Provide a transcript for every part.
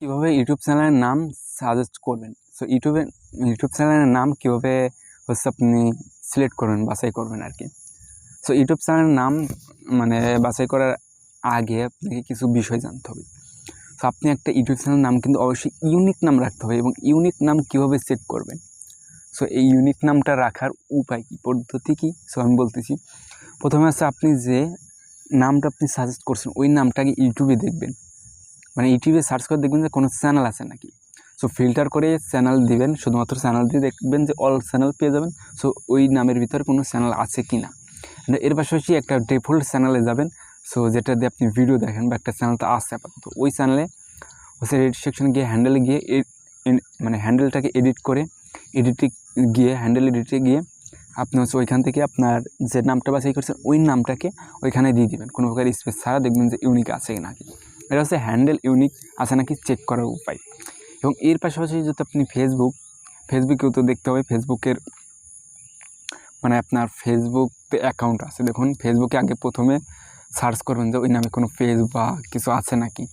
কীভাবে ইউটিউব চ্যানেলের নাম সাজেস্ট করবেন। সো ইউটিউব চ্যানেলের নাম কীভাবে আপনি সিলেক্ট করবেন, বাছাই করবেন আর কি। সো ইউটিউব চ্যানেলের নাম বাছাই করার আগে আপনাকে কিছু বিষয় জানতে হবে। সো আপনি একটা ইউটিউব চ্যানেলের নাম কিন্তু অবশ্যই ইউনিক নাম রাখতে হবে, এবং ইউনিক নাম কীভাবে সেট করবেন। সো এই ইউনিক নামটা রাখার উপায় কী, পদ্ধতি কী, সো আমি বলতেছি। প্রথমে হচ্ছে আপনি যে নামটা আপনি সাজেস্ট করছেন ওই নামটাকে ইউটিউবে দেখবেন, ইউটিউবে সার্চ করে দেখবেন যে কোনো চ্যানেল আছে নাকি। সো ফিল্টার করে চ্যানেল দিবেন, শুধুমাত্র চ্যানেল দিয়ে দেখবেন যে অল চ্যানেল পেয়ে যাবেন। সো ওই নামের ভিতরে কোনো চ্যানেল আছে কি না। এর পাশাপাশি একটা ডিফল্ট চ্যানেলে যাবেন, সো যেটা দিয়ে আপনি ভিডিও দেখেন বা একটা চ্যানেল তো আছে আপাতত, ওই চ্যানেলে হচ্ছে এডিট সেকশনে গিয়ে হ্যান্ডেলে গিয়ে হ্যান্ডেলটাকে এডিট করে হ্যান্ডেল এডিটে গিয়ে আপনি হচ্ছে ওইখান থেকে আপনার যে নামটা বাছাই করছেন ওই নামটাকে ওইখানে দিয়ে দিবেন, কোনো প্রকার স্পেস ছাড়া। দেখবেন যে ইউনিক আছে কি নাকি। এটা হচ্ছে হ্যান্ডেল ইউনিক আছে নাকি চেক করার উপায়। এবং এর পাশাপাশি যদি আপনি ফেসবুকেও তো দেখতে হবে, ফেসবুকের আপনার ফেসবুকে অ্যাকাউন্ট আছে, দেখুন ফেসবুকে আগে প্রথমে সার্চ করবেন যে ওই নামে কোনো পেজ বা কিছু আছে নাকি।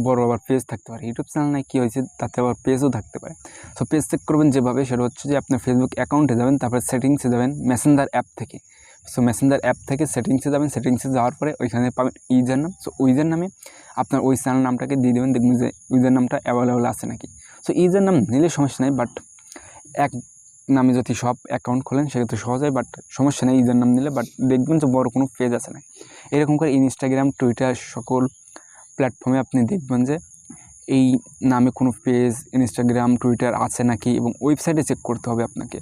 বড় আবার পেজ থাকতে পারে, ইউটিউব চ্যানেল নাই কী হয়েছে তাতে আবার পেজও থাকতে পারে। সো পেজ চেক করবেন যেভাবে, সেটা হচ্ছে যে আপনার ফেসবুক অ্যাকাউন্টে যাবেন, তারপরে সেটিংসে যাবেন মেসেঞ্জার অ্যাপ থেকে। সো মেসেঞ্জার অ্যাপ থেকে সেটিংসে যাবেন, সেটিংসে যাওয়ার পরে ওইখানে পাবেন ইউজার নাম। সো ইউজার নামে আপনার ওই চ্যানেল নামটাকে দিয়ে দেবেন, দেখবেন যে ইউজার নামটা অ্যাভেলেবল আছে নাকি। সো ইউজার নাম নিলে সমস্যা নেই, বাট এক নামে যদি সব অ্যাকাউন্ট খোলেন সেক্ষেত্রে সহজ হয়, বাট সমস্যা নেই ইউজার নাম নিলে। বাট দেখবেন যে বড় কোনো পেজ আছে না। এরকম করে ইনস্টাগ্রাম, টুইটার সকল প্ল্যাটফর্মে আপনি দেখবেন যে এই নামে কোনো পেজ ইনস্টাগ্রাম, টুইটার আছে নাকি। এবং ওয়েবসাইটে চেক করতে হবে আপনাকে।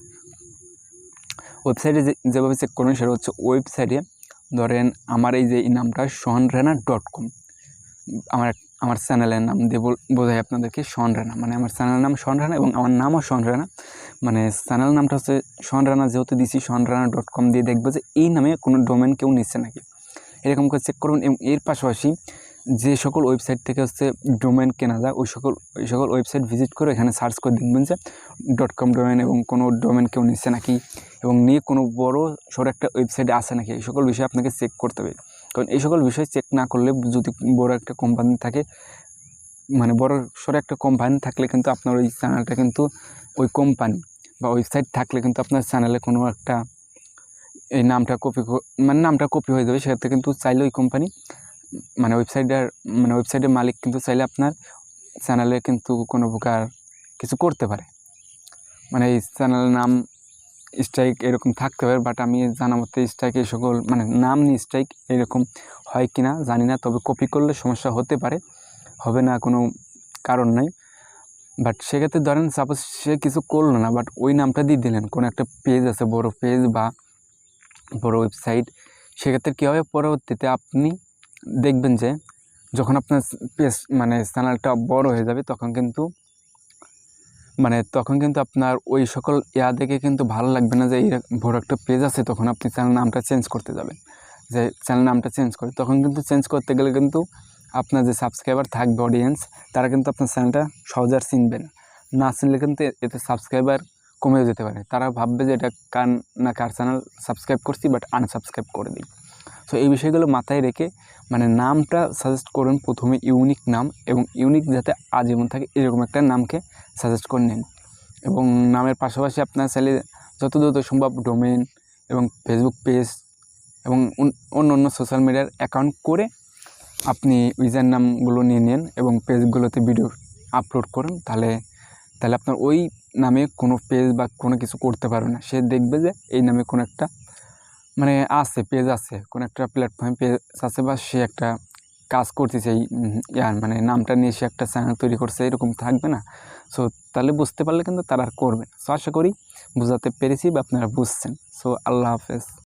ওয়েবসাইটে যেভাবে চেক করবেন সেটা হচ্ছে, ওয়েবসাইটে ধরেন আমার এই যে এই নামটা sohanrana.com, আমার চ্যানেলের নাম দিয়ে বোঝাই আপনাদেরকে, শন রানা, আমার চ্যানেলের নাম শন রানা এবং আমার নামও শন রানা। চ্যানেল নামটা হচ্ছে শন রানা, যেহেতু দিছি sohanrana.com দিয়ে দেখবো যে এই নামে কোনো ডোমেন কেউ নিচ্ছে নাকি। এরকম করে চেক করবেন। এবং এর পাশাপাশি যে সকল ওয়েবসাইট থেকে হচ্ছে ডোমেন কেনা যায় ওই সকল ওয়েবসাইট ভিজিট করে এখানে সার্চ করে দেখবেন যে .com ডোমেন এবং কোনো ডোমেন কেউ নিচ্ছে নাকি, এবং নিয়ে কোনো বড় সড়ো একটা ওয়েবসাইটে আসে নাকি। এই সকল বিষয় আপনাকে চেক করতে হবে। কারণ এই সকল বিষয় চেক না করলে, যদি বড় একটা কোম্পানি থাকে, বড় সড়ো একটা কোম্পানি থাকলে কিন্তু আপনার ওই চ্যানেলটা কিন্তু ওই কোম্পানি বা ওয়েবসাইট থাকলে কিন্তু আপনার চ্যানেলে কোনো একটা এই নামটা কপি হয়ে যাবে। সেক্ষেত্রে কিন্তু চাইলে ওই কোম্পানি ওয়েবসাইটের মালিক কিন্তু চাইলে আপনার চ্যানেলে কিন্তু কোনো প্রকার কিছু করতে পারে। এই চ্যানেলের নাম স্ট্রাইক এরকম থাকতে পারে, বাট আমি জানা মতে স্ট্রাইক এই সকল নাম নিয়ে স্ট্রাইক এরকম হয় কি না জানি না। তবে কপি করলে সমস্যা হতে পারে, হবে না কোনো কারণ নাই। বাট সেক্ষেত্রে ধরেন সাপোজ সে কিছু করলো না, বাট ওই নামটা দিয়ে দিলেন, কোনো একটা পেজ আছে, বড় পেজ বা বড় ওয়েবসাইট। সেক্ষেত্রে কী হবে, পরবর্তীতে আপনি দেখবেন যে যখন আপনার পেজ চ্যানেলটা বড় হয়ে যাবে, তখন কিন্তু আপনার ওই সকল দেখে কিন্তু ভালো লাগবে না যে এই বড় একটা পেজ আছে। তখন আপনি চ্যানেল নামটা চেঞ্জ করতে যাবেন, যে চ্যানেল নামটা চেঞ্জ করে, তখন কিন্তু চেঞ্জ করতে গেলে কিন্তু আপনার যে সাবস্ক্রাইবার থাকবে, অডিয়েন্স, তারা কিন্তু আপনার চ্যানেলটা সহজে আর চিনবে না চিনলে কিন্তু এতে সাবস্ক্রাইবার কমেও যেতে পারে। তারা ভাববে যে এটা কার চ্যানেল সাবস্ক্রাইব করছি, বাট আনসাবস্ক্রাইব করে দিই। সো এই বিষয়গুলো মাথায় রেখে নামটা সাজেস্ট করুন প্রথমে ইউনিক নাম, এবং ইউনিক যাতে আজীবন থাকে এরকম একটা নামকে সাজেস্ট করে নিন। এবং নামের পাশাপাশি আপনার চাইলে যত দ্রুত সম্ভব ডোমেন এবং ফেসবুক পেজ এবং অন্য সোশ্যাল মিডিয়ার অ্যাকাউন্ট করে আপনি ইউজার নামগুলো নিয়ে নিন এবং পেজগুলোতে ভিডিও আপলোড করুন। তাহলে আপনার ওই নামে কোনো পেজ বা কোনো কিছু করতে পারবে না। সে দেখবে যে এই নামে কোনো একটা আছে, পেজ আছে, কোনো একটা প্ল্যাটফর্মে পেজ আছে, বা সে একটা কাজ করতেছে এই নামটা নিয়ে সে একটা চ্যানেল তৈরি করছে, এরকম থাকবে না। সো তাহলে বুঝতে পারলে কিন্তু তারা আর করবে না। সো আশা করি বোঝাতে পেরেছি বা আপনারা বুঝছেন। সো আল্লাহ হাফেজ।